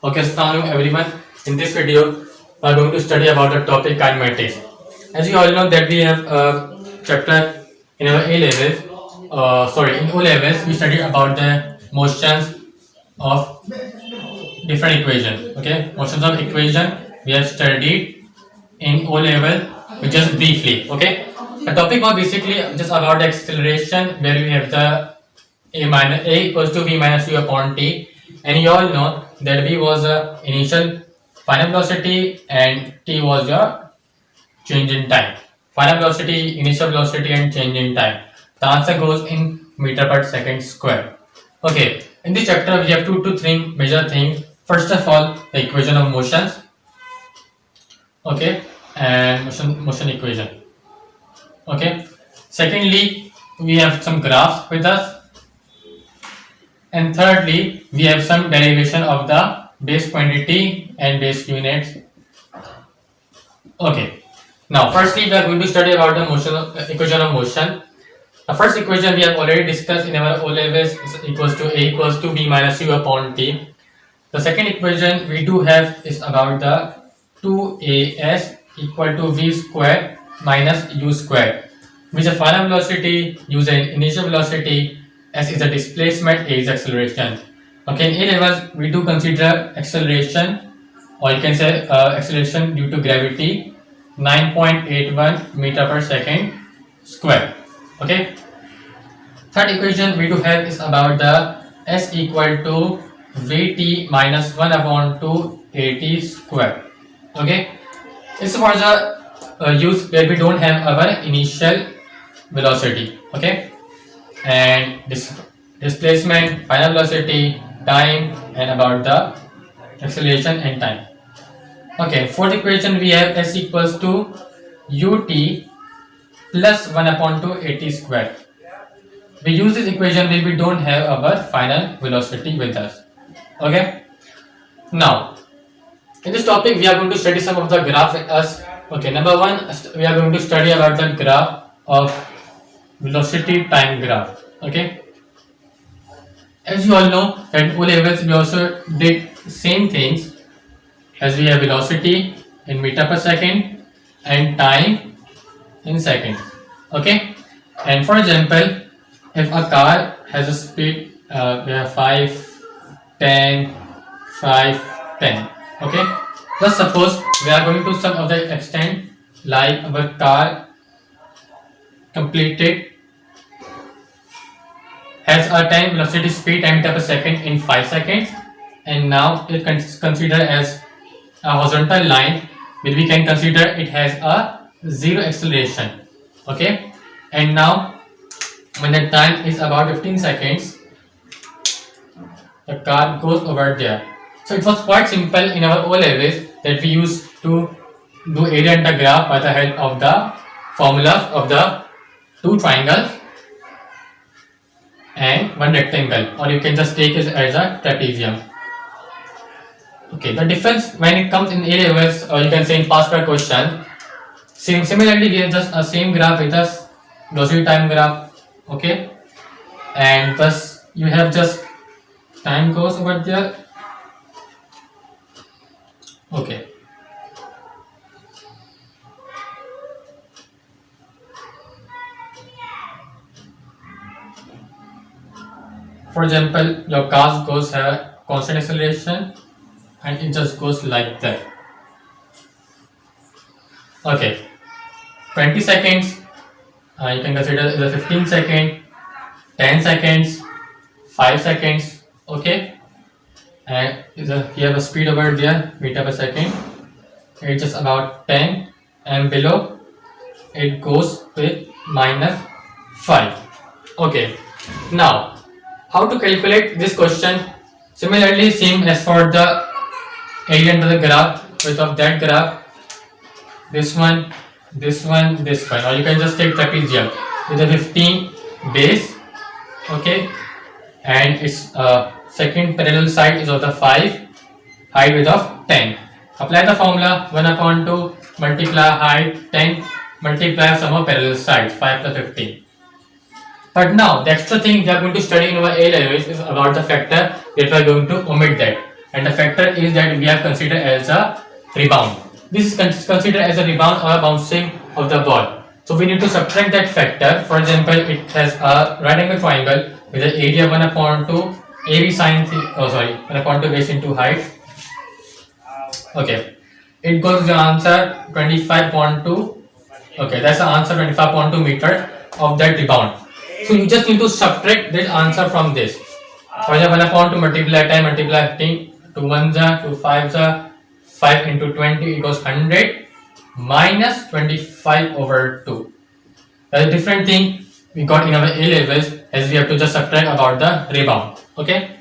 Okay, Assalamu everyone. In this video, we are going to study about the topic kinematics. As you all know that we have a chapter in our A levels. In O levels, we study about the motions of different equation. Okay, motions of equation we have studied in O level, just briefly. Okay, the topic was basically just about the acceleration, where we have the a equals to v minus u upon t, and you all know that v was the initial final velocity and t was your change in time. Final velocity, initial velocity, and change in time. The answer goes in meter per second square. Okay, in this chapter we have two to three major things. First of all, the equation of motions. Okay, and motion equation. Okay. Secondly, we have some graphs with us. And thirdly, we have some derivation of the base quantity and base units. Okay. Now, firstly, we are going to study about the equation of motion. The first equation we have already discussed in our O levels is equals to a equals to v minus u upon t. The second equation we do have is about the 2as equal to v square minus u square, which is the final velocity, u is the initial velocity, s is the displacement, a is acceleration. Okay, in A levels we do consider acceleration, or you can say acceleration due to gravity, 9.81 meter per second square. Okay. Third equation we do have is about the s equal to vt minus 1 upon 2 at square. Okay. This was a use where we don't have our initial velocity. Okay. And this displacement, final velocity, time, and about the acceleration and time. Okay, fourth equation we have s equals to ut plus 1 upon 2 at square. We use this equation when we don't have our final velocity with us. Okay. Now, in this topic we are going to study some of the graph with us. Okay, number one, we are going to study about the graph of velocity time graph. Okay, as you all know at O levels we also did same things, as we have velocity in meter per second and time in seconds. Okay, and for example, if a car has a speed we have 5, 10, 5, 10. Okay, let's suppose we are going to some of the extent, like our car completed has a time velocity speed 10 meter per second in 5 seconds, and now it is considered as a horizontal line, which we can consider it has a zero acceleration. Okay, and now when the time is about 15 seconds, the car goes over there. So it was quite simple in our O levels that we used to do area under graph by the help of the formulas of the two triangles and one rectangle, or you can just take it as a trapezium. Okay, the difference when it comes in A levels, or you can say in past paper question, similarly we have just a same graph with us velocity time graph. Okay, and thus you have just time goes over there. Okay. For example, your car goes have a constant acceleration and it just goes like that. Okay, 20 seconds, you can consider the 15 second, 10 seconds, 5 seconds. Okay, and you have a speed over there, meter per second. It's just about 10, and below it goes with minus 5. Okay, now how to calculate this question? Similarly, same as for the area under the graph, width of that graph, this one, this one, this one, or you can just take trapezium with a 15 base. Okay, and its second parallel side is of the 5, height width of 10. Apply the formula 1 upon 2 multiply height 10 multiply sum of parallel sides 5 plus 15. But now the extra thing we are going to study in our A levels is about the factor that we are going to omit that. and the factor is that we have considered as a rebound. This is considered as a rebound or a bouncing of the ball. So we need to subtract that factor. For example, it has a right angle triangle with the area 1 upon 2 AB sine 1 upon 2 base into height. Okay, it goes to the answer 25.2. Okay, that's the answer 25.2 meter of that rebound. So you just need to subtract this answer from this. For example, 1 upon 2 multiply 10 multiply 15, 2 1s are 2 5s are 5 into 20 equals 100 minus 25 over 2. That's a different thing we got in our A levels, as we have to just subtract about the rebound. Okay.